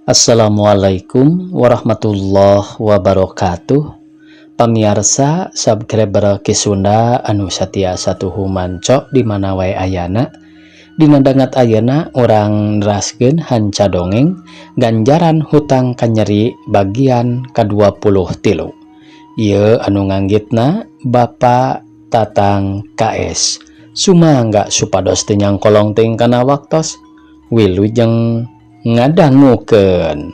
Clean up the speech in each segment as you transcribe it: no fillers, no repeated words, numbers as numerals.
Assalamualaikum warahmatullahi wabarakatuh. Pamirsa subscriber Kisunda anu satia satuhu mancok di mana wae ayana. Dina dangat ayeuna urang neraskeun hanca dongeng ganjaran hutang kanyeri bagian ke-23. Ieu anu nganggitna Bapak Tatang KS. Sumangga supados teu nyangkolong teuing kana waktos wilujeng ngadangukeun.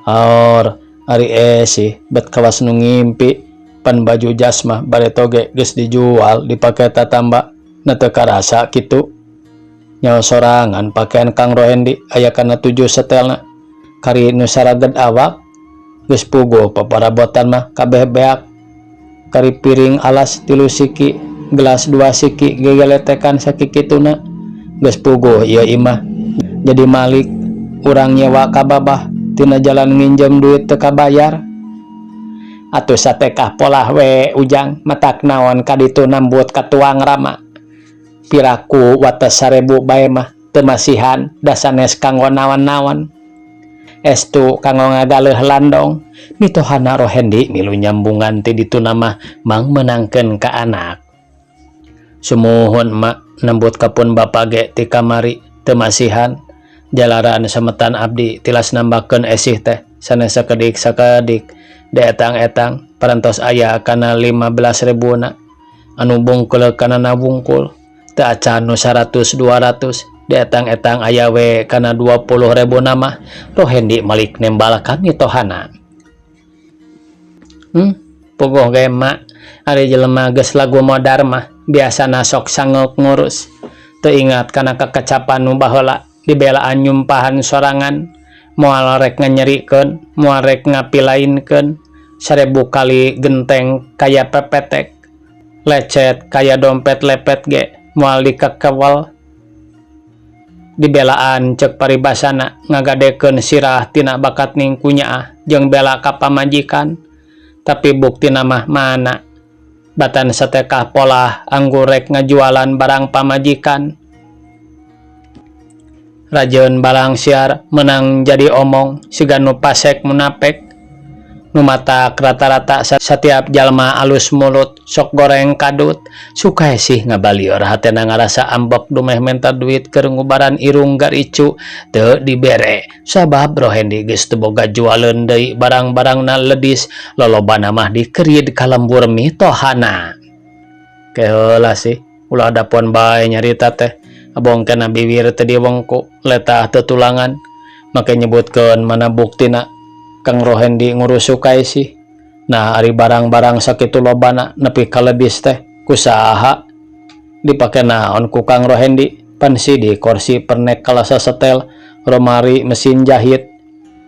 Aur ari sih bet kawas nu ngimpi pan baju jas mah bare toge geus dijual dipake tatamba na teu karasa kitu. Nyawa sorangan pakaian Kang Rohendi aya kana 7 setelna. Kari nu saraged awak geus puguh paparabotan mah kabeh beak. Kari piring alas 3 siki, gelas 2 siki gegeletekan sakikituna geus puguh ieu imah. Jadi malik urang nyewa kababah tina jalan nginjem duit teu kabayar. Atuh satekah polah we ujang matak naon kaditu nambut katuang rama. Piraku wates 1000 bae mah teu masihan da sanes kanggo naon-naon. Estu kanggo ngagaleuh landong mitohana Rohendi milu nyambungan ti dituna mah mang menangkeun ka anak. Sumuhun mak nambut kapun bapa ge ti kamari teu masihan. Jalaran sametan abdi tilas nambakeun esih teh sanes sakedik daetang-etang parantos aya kana 15.000 na anu bungkul kana nabungkul teu acan nu 100-200 daetang-etang aya we kana 20.000 na mah Rohendi malik nembal ka mitohana. Puguh ge mak ari jelema geus lagu modar mah biasana sok sanggeuk ngurus teu ingat kana kakecapan nu baheula dibelaan nyumpahan sorangan moal rek nganyerikeun moal rek ngapilainkeun 1000 kali genteng kaya pepetek lecet kaya dompet lepet ge moal dikekewel dibelaan cek paribasana ngagadekeun sirah tina bakat ningkunya jeung bela ka pamajikan tapi buktina mah mana batan satekah polah anggur rek ngajualan barang pamajikan. Rajeun balang siar menang jadi omong siga nu pasek munapek nu matak rata-rata setiap jalma alus mulut sok goreng kadut suka sih ngabalieur hatena ngarasa ambek dumeh menta duit keur ngubaran irung garicu teu dibere sabab Rohendi geus teu boga jualeun deui barang-barangna ledis lolobana mah dikerid ka lembur mitohana. Keheula sih ulah dapon bae nyarita teh abongkeun na bibir teu diwengku letah tetulangan make nyebutkeun mana buktina Kang Rohendi ngurus sukai sih. Nah ari barang-barang sakitu lobana nepi ka lebis teh kusaha dipake naon ku Kang Rohendi pan di kursi pernek kalasa setel romari mesin jahit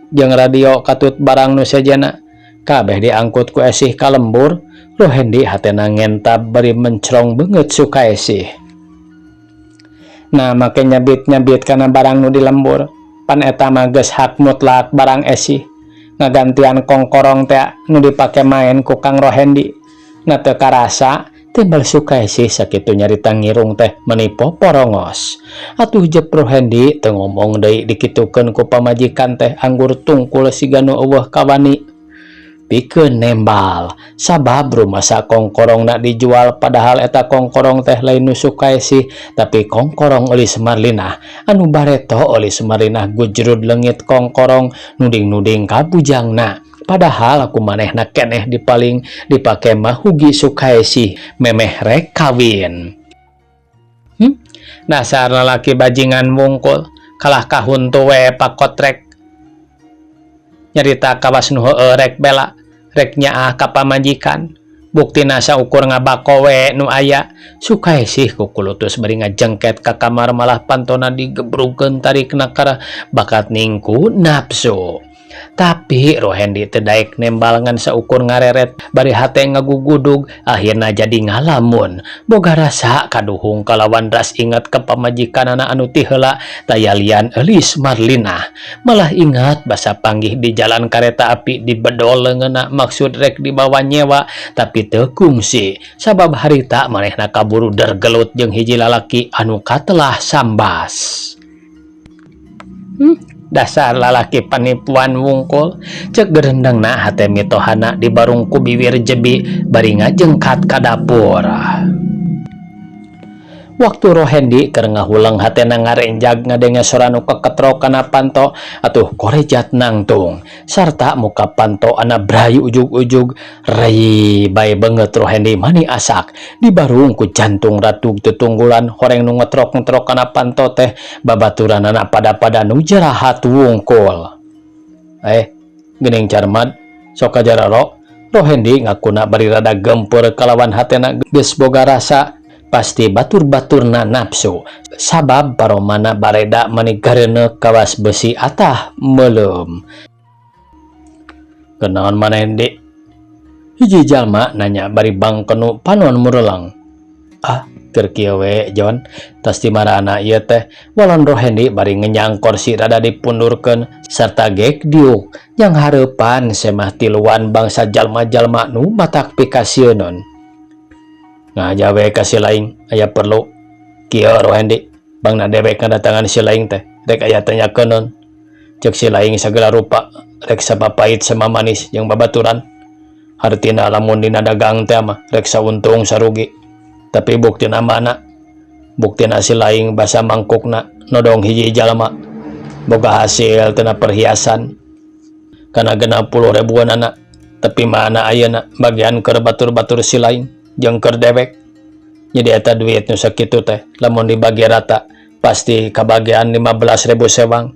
jeung radio katut barang nu sejana kabeh diangkut ku esih ka lembur. Rohendi hatena ngentab bari mencrong beungeut sukai sih. Nah make nyabit-nyabit kana barang nu di lembur pan eta mah geus hak mutlak barang esih ngagantian kongkorong teh nu dipake main ku Kang Rohendi na teu karasa timbal suka esih sakitu nyarita ngirung teh menipo porongos. Atuh jep Rohendi teu ngomong deui dikitukeun ku pamajikan teh anggur tungkul siga nu eueuh kawani pikeun nembal sabab rumasa kongkorongna dijual padahal eta kongkorong teh lain nu suka sih tapi kongkorong eulis marlinah anu bareto eulis marlinah gujrud leungit kongkorong nuding-nuding ka bujangna padahal aku manehna keneh dipaling dipake mah hugi suka sih memeh rek kawin. Dasar lalaki bajingan wungkul kalah kahuntu we pakotrek nyarita kawas nu heueuh rek bela rek nyaah ka pamajikan buktina saukur ngabako we nu aya suka sih ku kulutus bari ngajengket ka kamar malah pantona digebrugkeun tarikna ka bakat ningku nafsu. Tapi Rohendi teu daek nembal ngan saukur ngareret bari hate ngagugudug akhirna jadi ngalamun boga rasa kaduhung kalawan ras ingat ke pamajikanana anu ti heula tayalian eulis marlinah malah ingat basa panggih di jalan kareta api di bedol leungeunna maksud rek dibawa nyewa tapi teu kungsi sabab harita manehna kaburu dergelut jeung hiji lalaki anu katelah sambas. dasar lalaki panipuan wungkul, cek gerendangna hate mitohana di barungku bibir jebi bari ngajengkat ka dapur. Waktu Rohendi keur ngahulang hatena ngarenjag ngadenge sora nu keketro kana panto atuh korejat nangtung sarta muka panto ana brayu ujug-ujug rei bae banget Rohendi mani asak di barung ku jantung ratug tetunggulan horeng nu ngetrok-ngetrok kana panto teh babaturanana pada-pada nu jerahat wungkul. Geuning Carmad sok kajararo Rohendi ngakuna bari rada gempeur kalawan hatena geus boga rasa. Pasti batur-baturna nafsu sabab paromana bareda manigareuneuh kawas besi atah meuleum. Kenaon maneh Dik? Hiji jalma nanya bari bangkenu panon murelang. Keur kieu we Jon, tos ti marana ieu teh walon Rohendi bari ngenyang kursi rada dipundurkeun sarta gek diuk yang hareupan semah tiluan bangsa jalma-jalma nu matak pikasieun. Ngajawe ka si laing aya perlu kieu Rohendi bangna dewek ngadatangan si laing teh rek aya tanyakeun cek si laing sagala rupa rek sabapait sama manis jeung babaturan hartina lamun dina dagang teh mah rek sauntung sarugi tapi buktina mana buktina si laing basa mangkukna nodong hiji jalma boga hasil tina perhiasan kana 60 ribuan anak tapi mana ayeuna bagian keur batur-batur si laing jeung keur dewek jadi eta duit nu sakitu teh lamun dibagi rata pasti kabagian 15.000 sewang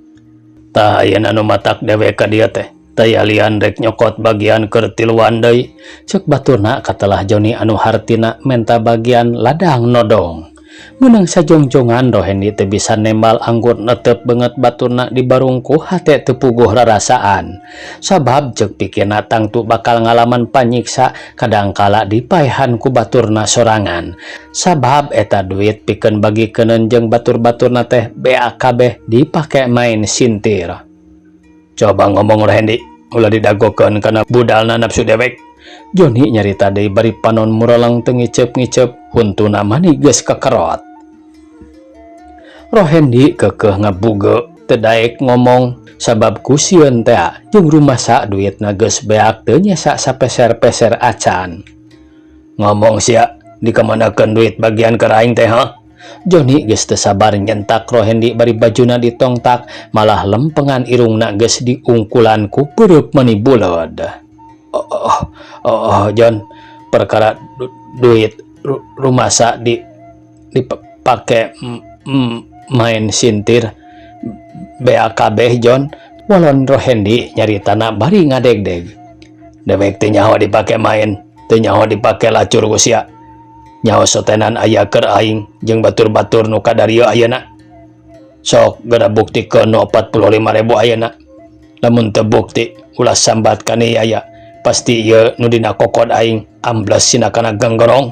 tah ayeuna nu matak dewek ka dieu teh teu lian rek nyokot bagian keur tiluan deui ceuk baturna katelah Joni anu hartina menta bagian ladang nodong meunang sajongjongan Rohendi teu bisa nembal anggur netep banget baturna di barungku hate teu puguh rarasaan sabab ceuk pikirna tangtu bakal ngalaman panyiksa kadangkala dipaehan ku baturna sorangan sabab eta duit pikeun bagikeun jeung batur-baturna teh bea kabeh dipake main sintir. Coba ngomong Rohendi ulah didagokeun kana budalna nafsu dewek. Joni nyarita deui bari panon murelang teu ngicep-ngicep huntuna mani geus kekerot. Rohendi kekeh ngabuge teu daek ngomong sabab ku sieun teh jeung rumasa duitna geus beak teu nyesa sapeser-peser acan. Ngomong sia dikamanakeun duit bagian keur aing teh Joni geus teu sabar nyentak Rohendi bari bajuna ditongtak malah lempengan irungna geus diungkulan ku peureuk mani buleud. Jon, perkara duit rumasa dipake main sintir BAKB Jon. Walon Rohendi nyaritana bari ngadeg-deg dewek teu nyaho dipake main teu nyaho dipake lacur usia nyaho sotenan aya keur aing jeung batur-batur nu kadarieu ayeuna sok geura buktikeun nu 45.000 ayeuna lamun teu bukti ulah sambat kana aya pasti ieu nu dina kokod aing amblas sina kana ganggorong.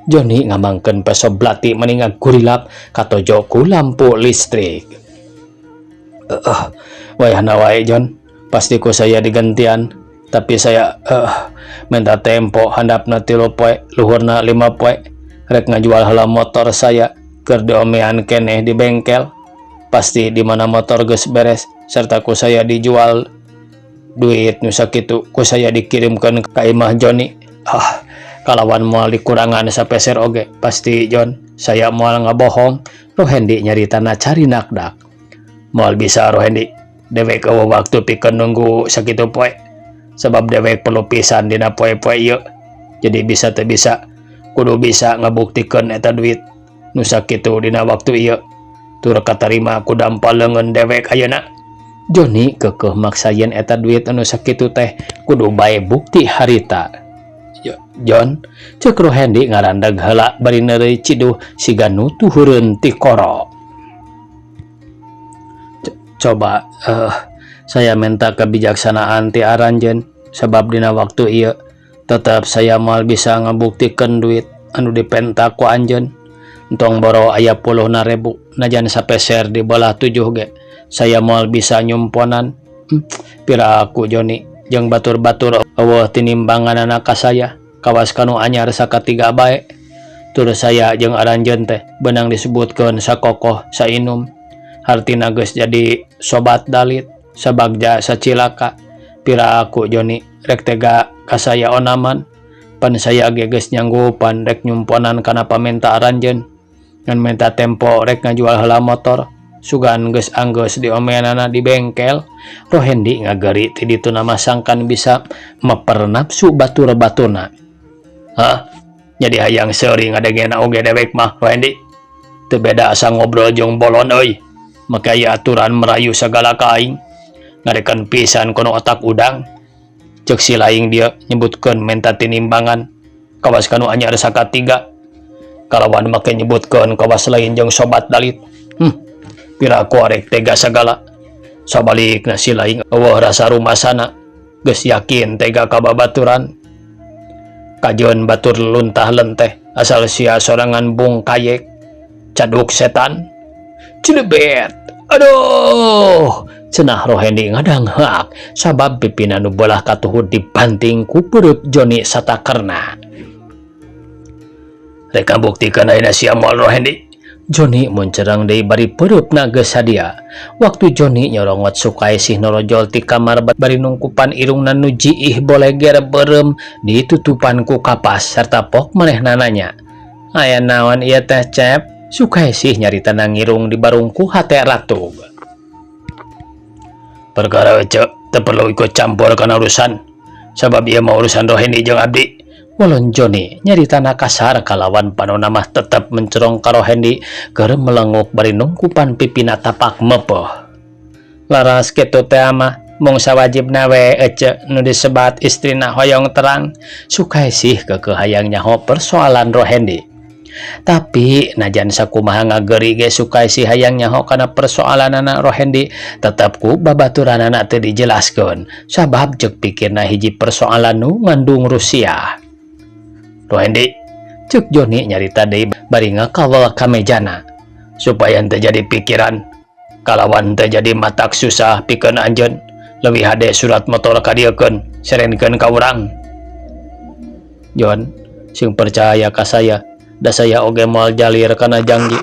Joni ngamangkeun peso blati meninga gurilap katojo ku lampu listrik. Wayahna wae Jon, pasti ku saya digantian, tapi saya minta tempo handapna 3 poe, luhurna 5 poe, rek ngajual heula motor saya keur diomean keneh di bengkel. Pasti di mana motor geus beres serta ku saya dijual duit nu sakitu ku saya dikirimkeun ka imah Joni. Kalawan moal dikurangan sapeser oge pasti Jon saya moal ngabohong. Rohendi nyaritana cari nakdak. Moal bisa Rohendi dewek eueuh waktu pikeun nunggu sakitu poe sabab dewek perlu pisan dina poe-poe ieu jadi bisa teu bisa kudu bisa ngabuktikeun eta duit nu sakitu dina waktu ieu tur katarima ku dampaleungeun dewek ayeuna. Joni kekeh maksayeun eta duit anu sakitu teh kudu bae bukti harita. Jon, ceuk Rohendi ngarandeg heula bari neureuy ciduh siga nu tuhureun ti koro. Coba saya minta kebijaksanaan ti aranjeun sabab dina waktu ieu tetep saya moal bisa ngabuktikeun duit anu dipentak ku anjeun. Entong boro aya 10.000 najan sapeser di belah 7 ge. Saya moal bisa nyumponan. Piraku Joni jeung batur-batur eueuh tinimbanganna ka saya. Kawas kanu anyar sakatiga bae. Tur saya jeung aranjeun teh beunang disebutkeun sakokoh sainum. hartina geus jadi sobat dalit sabagja sacilaka pira aku Joni rek tega kasaya onaman pan saya geus nyanggupan rek nyumponan kana pamenta aranjeun ngan menta tempo rek ngajual heula motor sugan geus anggeus diomeanana di bengkel Rohendi ngageri ti ditu namasangkan bisa meper nafsu batur-baturna. Hah? Jadi hayang seuring ngadengena oge dewek mah Rohendi. Teu beda asa ngobrol jeung bolon euy. Make aya aturan merayu sagala ka aing. Ngarekan pisan kono otak udang. Cek si laing dia nyebutkeun menta tinimbangan. Kawas kanu anyar sakatiga. Kalawan make nyebutkeun kawas lain jeung sobat dalit. Pira aku arek tega sagala. Sabalikna si laing eueuh rasa rumasana. Geus yakin tega ka babaturan. Kajeun batur luntah lenteh asal sia sorangan bung kayek. Caduk setan. Cilebet. Aduh. Cenah Rohendi ngadanghak sabab pipina nu beulah katuhud dibanting ku peureuk Joni satakerna. Rek buktikeun ayeuna sia moal Rohendi. Joni muncereng deui bari peureupna geus sadia. Waktu Joni nyorongot Sukaesih norojol ti kamar bari nungkupan irungna nu jiih boleger beureum ditutupan ku kapas sarta pok manehna nanya. Aya naon ieu teh Cep? Sukaesih nyaritana ngirung di barungku hate ratug. Perkara cek teu perlu ikut campur kana urusan sabab ieu mah urusan Rohendi jeung abdi. Walon Joni nyaritana kasar kalawan panonna mah tetep mencerong ka Rohendi keur melenguk bari nungkupan pipina tapak meupeung. Laras kitu teh mah mung sawajibna we ece nu disebat istrina hoyong terang. Sukaesih keukeuh hayang nyaho persoalan Rohendi. Tapi najan sakumaha ngageri ge Sukaesih hayang nyaho kana persoalanana Rohendi tetep ku babaturanana teu dijelaskeun sabab ceuk pikirna hiji persoalan nu ngandung Rusia. Rohendi ceuk Joni nyarita deui bari ngakaweul ka mejana supaya teu jadi pikiran kalawan teu jadi matak susah pikeun anjeun leuwih hade surat motor kadiekeun serenkeun ka urang. Jon sing percaya ka saya da saya oge moal jalir kana janji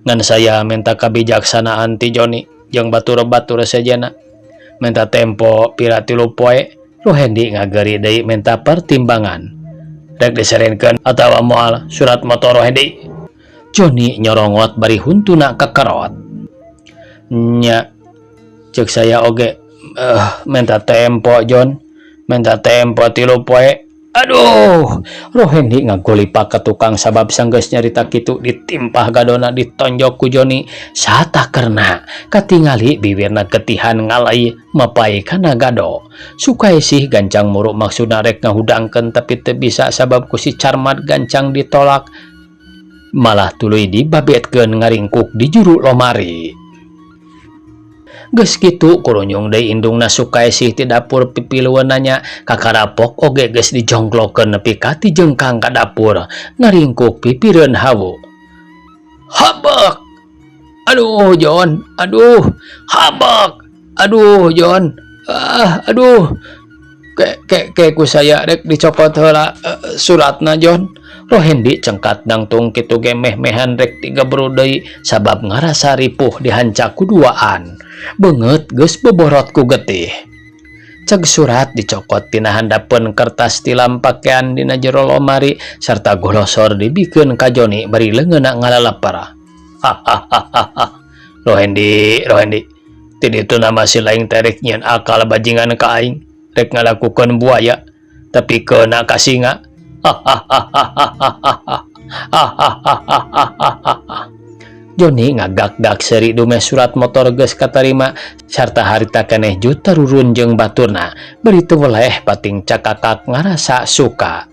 ngan saya menta kabijaksanaan ti Joni jeung batur-batur sejana menta tempo pira 3 poe. Rohendi ngageri deui menta pertimbangan rek diserenkeun atawa moal surat motor Rohendi. Joni nyorongot bari huntuna kekerot. Nya ceuk saya oge menta tempo Jon menta tempo 3 poe. Aduh, Rohendi ngagolipak ke tukang sabab sanggeus nyarita kitu ditimpah gadona ditonjok ku Joni satakerna katingali bibirna ketihan ngalai mapai kana gado. Sukaesih gancang muruk maksudna rek ngahudangkeun tapi teu bisa sabab ku si Carmat gancang ditolak malah tuluy dibabetkeun ngaringkuk di juru lomari. Geus kitu kurunyung deui indungna Sukaesih ti dapur pipilueun nanya kakarapok oge geus dijongklokeun nepi ka ti jengkang ka dapur ngaringkuk pipireun hawu. Habak. Aduh Jon, aduh. Habak. Aduh Jon. Aduh. Ke ku saya rek dicopot heula suratna Jon. Rohendi cengkat nangtung kitu ge meh-mehan rek digebru deui sabab ngarasa ripuh dihancak kuduaan. Beungeut geus boborot ku getih. Ceg surat dicokot tina handapeun kertas tilam pakean dina jero lomari sarta golosor dibikeun ka Joni bari leungeunna ngalalepar. Rohendi, ti ditu nama si laing terek nyieun akal bajingan ka aing rek ngalakukeun buaya tapi keuna ka singa. Joni ngagak-gak seri dume surat motor geus katarima sarta harita keneh juta rurun jeung baturna beri teu weleh pating cakakak ngarasa suka.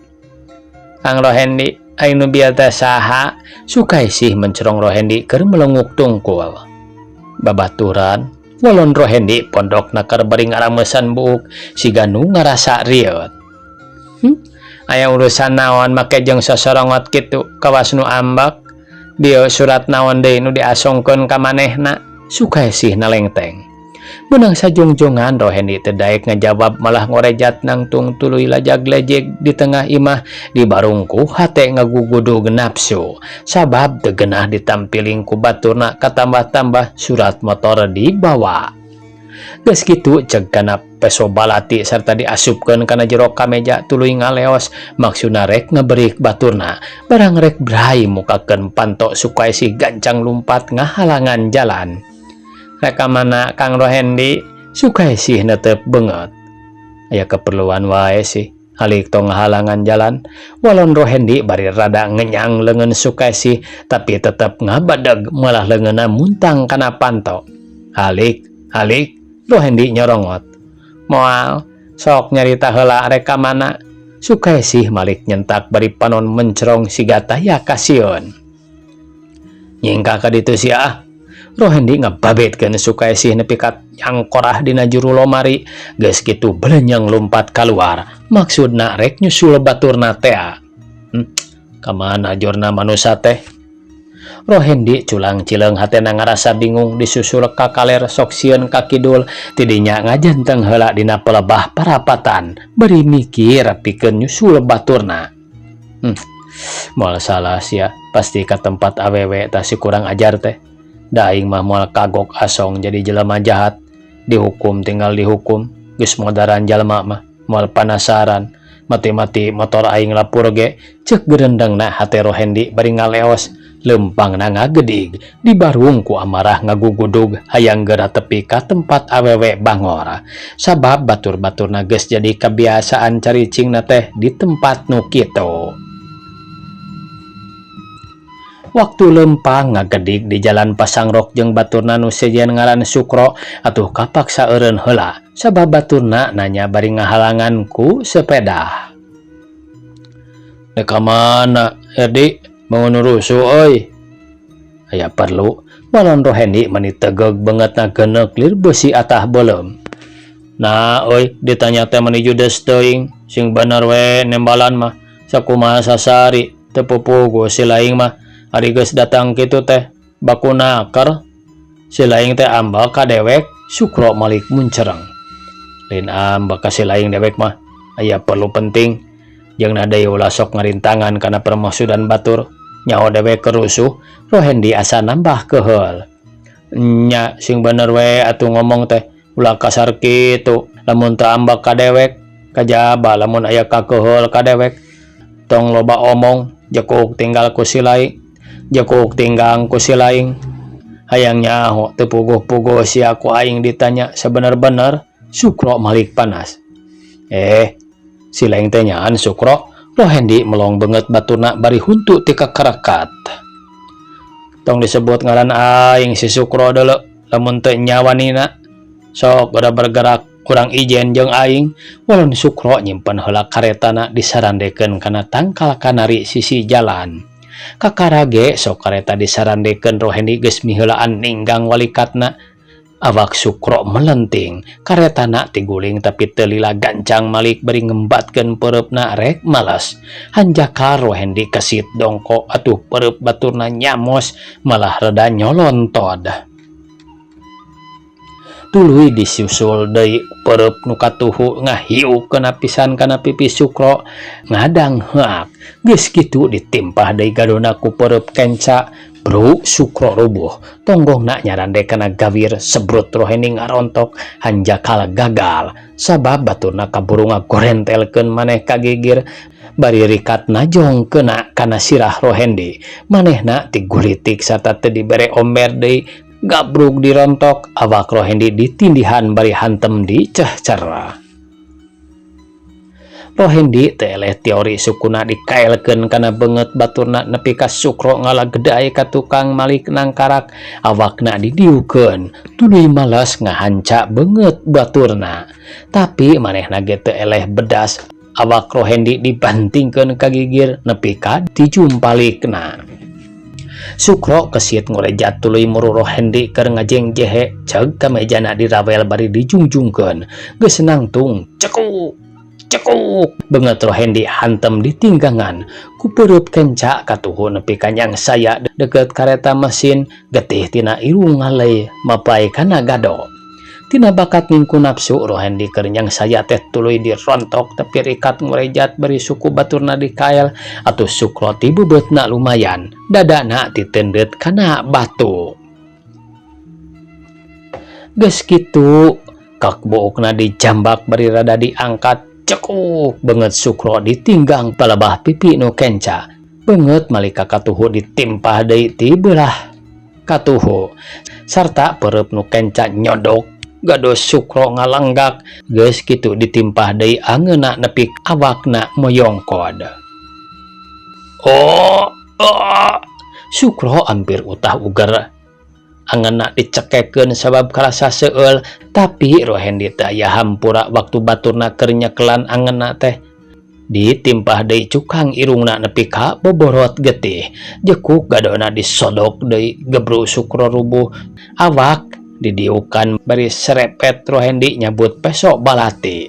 Kang Rohendi, aing nu bieu teh saha? Sukaesih mencerong Rohendi keur melenguk tungkul. Babaturan, walon Rohendi pondokna keur bari ngarameusan buuk siga nu ngarasa rieur. Aya urusan naon make jeung sosorongot kitu kawas nu ambak? Dieu surat naon deui nu diasongkeun ka manehna? Sukaesih nalengteng. Benang sajongjongan Rohendi teu daek ngajawab, malah ngorejat nangtung tuluy lajag-lejeg di tengah imah. Di barungku hate ngagugudug nafsu, sabab teu geunah ditampiling ku baturna, katambah-tambah surat motor dibawa. Geus kitu ceg kana peso balati sarta diasupkeun kana jero kameja tuluy ngaleos, maksudna rek ngebeurik baturna barang rek brai mukakeun panto Sukaesih gancang lumpat ngahalangan jalan. Reka mana Kang Rohendi? Sukaesih netep beungeut. Aya keperluan wae sih halik tong ngahalangan jalan. Walon Rohendi bari rada ngenyang leungeun Sukaesih, tapi tetep ngabadeg malah leungeunna muntang kana panto. Halik Rohendi nyorongot. Moal sok nyarita heula reka mana? Sukaesih malik nyentak bari panon mencerong siga taya kasieun. Nyingka ka ditu sia. Rohendi ngababetkeun Sukaesih nepi ka nyangkorah dina juru lomari. Geus kitu belenyeng lumpat kaluar, maksudna rek nyusul baturna teh. Kamana jorna manusa teh? Rohendi culang cileung hatena ngarasa bingung, disusul ka kaler sok sieun ka kidul, tidinya ngajenteng heula dina pelebah parapatan, bari mikir pikeun nyusul baturna. Moal salah sia, pasti ka tempat awewe tah si kurang ajar teh. Da aing mah moal kagok asong jadi jelema jahat, dihukum tinggal dihukum, geus modaran jalma mah moal panasaran. Mati-mati motor aing lapur ge, ceuk gerendengna hate Rohendi bari ngaleos. Lempangna ngagedig, di barungku amarah ngagugudug hayang geura tepi ka tempat awewe bangor, sabab batur-baturna geus jadi kebiasaan caricingna teh di tempat nu kitu. Waktu lempang ngagedig di jalan Pasangrok jeung baturna nu sejen ngaran Sukro, atuh kapaksa eureun heula, sabab baturna nanya bari ngahalangan ku sepeda. Deka mana, Herdi? Mau nurusu euy. Aya perlu, walon Rohendi meuni tegeg beungeutna geuneuk lir beusi atah beuleum. Nah euy, ditanya teh meuni judes teuing, sing bener we nembalan mah sakumaha sasari, teu pupugu si laing mah ari geus datang kitu teh baku naker. Si laing teh ambal ka dewek. Sukro malik muncereng. Lain ambal ka si laing dewek mah aya perlu penting. Jeung na deui ulah sok ngarintangan kana permosudan batur. Nyaho dewek kerusuh, Rohendi asa nambah keheul. Nya sing bener we atuh ngomong teh ulah kasar kitu. Lamun teu ambak ka dewek, kajaba lamun aya kakeheul ka dewek. Tong loba omong, jekuk tinggal ku si laing. Jekuk tinggang ku si laing. Hayang nyaho teu puguh-puguh sia ku aing ditanya sabener-bener. Sukro malik panas. Si laing teh nyaan Sukro? Rohendi melong beungeut baturna bari huntu ti kakarakat. Tong disebut ngaran aing si Sukro deuleu, lamun teu nyawanina sok udah bergerak kurang ijen jeung aing. Walon Sukro nyimpen heula karetana disarandekeun kana tangkal kanari sisi jalan. Kakara ge sok kareta disarandekeun Rohendi geus miheulaan ninggang walikatna. Awak Sukro melenting, karetana tiguling tapi teu lila gancang malik bari ngembatkeun pereupna rek malas. Hanjaka Rohendi kesit dongko atuh pereup baturna nyamos malah rada nyolontod. Tuluy disusul deui pereup nu katuhu ngahiukeun pisan kana pipi Sukro ngadang heak. Geus kitu ditimpah deui gadona ku pereup kenca. Bro, Sukro rubuh, tonggongna nyarande kana gawir sebrut Rohendi ngarontok, hanjakal gagal, sabab baturna kaburu ngagorentelkeun maneh ka gigir, bari rikat najong kena kana sirah Rohendi, manehna tigulitik sarta teu dibere omber deui, gabrug dirontok, awak Rohendi ditindihan bari hantem di cehcerah. Rohendi teu eleh teori sukuna dikaelkeun kana beungeut baturna nepi ka Sukro ngalagedae ka tukang malik nangkarak, awakna didiukeun, tuluy males ngahanca beungeut baturna. Tapi manehna ge teu eleh bedas, awak Rohendi dibantingkeun ka gigir nepi ka dijumpalikna. Sukro kesit ngorejat tuluy muru Rohendi keur ngajengjehe, ceug ka mejana dirawel bari dijungjungkeun, geus nangtung cekuk beungeut Rohendi hantem di tinggangan ku pereup kenca katuhu nepi ka nyang saya deukeut kareta mesin, getih tina irung ngaleh mapai kana gado. tina bakat ngingku nafsu Rohendi kerenyang saya teh tuluy dirontok tapi rikat ngurejat beri suku baturna dikael atuh Sukro ti bebeutna lumayan dadana ditendet kana batu. Geus kitu kakbookna dijambak beri rada diangkat cekuk banget Sukro ditinggang palebah pipi nu kenca banget malika katuhu ditimpah deui ti beulah katuhu sarta pereup nu kenca nyodok gados Sukro ngalanggak geus kitu ditimpah deui angeuna nepi awakna moyongkod. Oh, Sukro hampir utah uger angeuna dicekekeun sabab karasa seueul tapi Rohendi teh aya hampura waktu baturna keur nyekelan angeuna teh ditimpah deui cukang irungna nepi ka boborot getih jekuk gadona disodok deui gebru Sukro rubuh awak didiukan bari serepet Rohendi nyabut peso balati.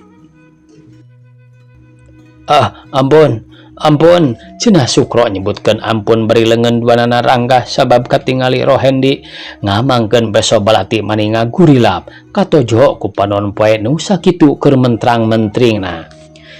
Ampun cenah Sukro nyebutkeun ampun beri leungeun duanana ranggah sabab katingali Rohendi ngamangkeun peso balati maninga gurilap katojo ku panon poe nu sakitu keur mentrang-mentringna.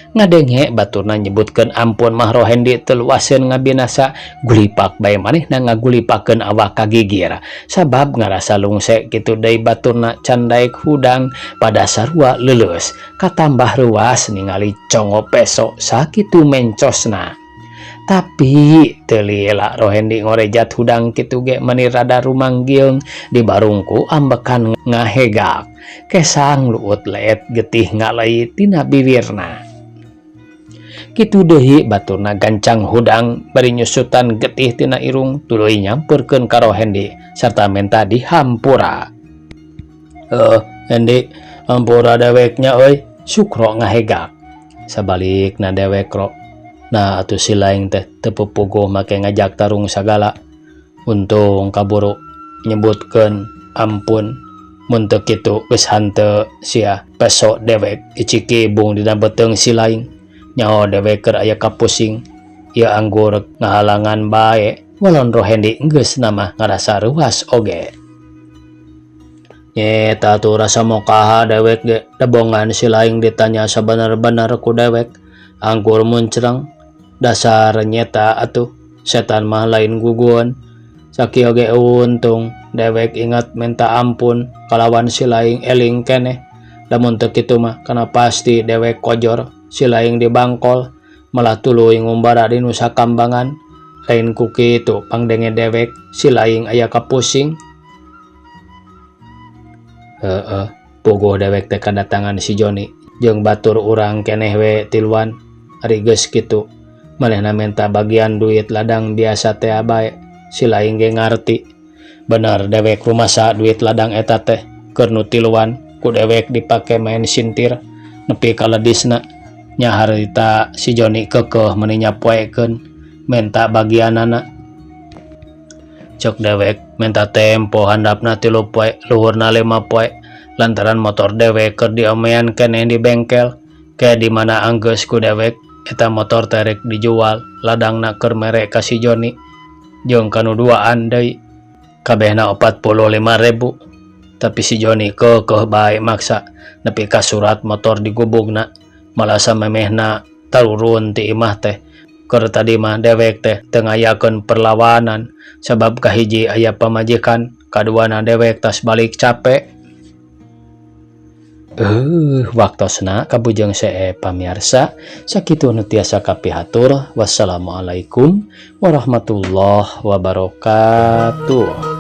Ngadenge baturna nyebutkeun ampun mah Rohendi teu luaseun ngabinasa gulipak bae manehna ngagulipakeun awak kagigir sabab ngarasa lungse kitu deui baturna can daek hudang pada sarua leuleus katambah ruas ningali congo peso sakitu mencosna. Tapi teu lila Rohendi ngorejat hudang kitu ge meuni rada rumanggiung di barungku ambekan ngahegak kesang luut leet getih ngalai tina bibirna. Kitu deui baturna gancang hudang bari nyusutan getih tina irung tuluy nyamperkeun ka Rohendi sarta menta dihampura. Hendi hampura deweknya euy, Sukro ngahegak. Sabalikna dewek ro. Nah atuh si laing teh teu pupuguh make ngajak tarung sagala. Untung kaburu nyebutkeun ampun. Mun teu kitu geus hanteu sia peso dewek iciki bung dina beuteung si laing. Nyaho dewek keur aya kapusing ieu anggur ngahalangan bae walon Rohendi geus nama ngarasa ruas oge. Nyeta tuh rasa mokaha dewek ge debongan si laing ditanya sabener-bener ku dewek anggur muncreng dasar nyeta atuh setan mah lain guguan sakieu ge untung dewek ingat minta ampun kalawan si laing eling keneh lamun teu kitu mah kana pasti dewek kojor si laing dibangkol malah tuluy ngumbara di Nusa Kambangan lain ku kitu pangdenge dewek si laing aya kapusing. Puguh dewek teh kadatangan si Joni jeung batur urang keneh we tiluan ari geus kitu manehna minta bagian duit ladang biasa teh bae si laing ge ngarti bener dewek rumasa duit ladang eta teh keur nu tiluan ku dewek dipake main sintir nepi ka ledisna. Nya harita si Joni kekeh meuni nyapoekeun menta bagianana. Cok dewek menta tempo handapna 3 poe luhurna 5 poe lantaran motor dewek keur diomean keneh di bengkel kayak di mana anggeus ku dewek eta motor terek dijual ladangna keur mere ka si Joni jeung kanu duaan deui kabehna 45.000 tapi si Joni kekeh bae maksa nepi ka surat motor digubugna malah samemehna tarurun ti imah teh keur tadi mah dewek teh teu ngayakeun perlawanan sabab kahiji aya pamajikan kaduana dewek tas balik capek. Waktosna kabujeng see pamiarsa sakitu nu tiasa kapihatur. Wassalamualaikum warahmatullahi wabarakatuh.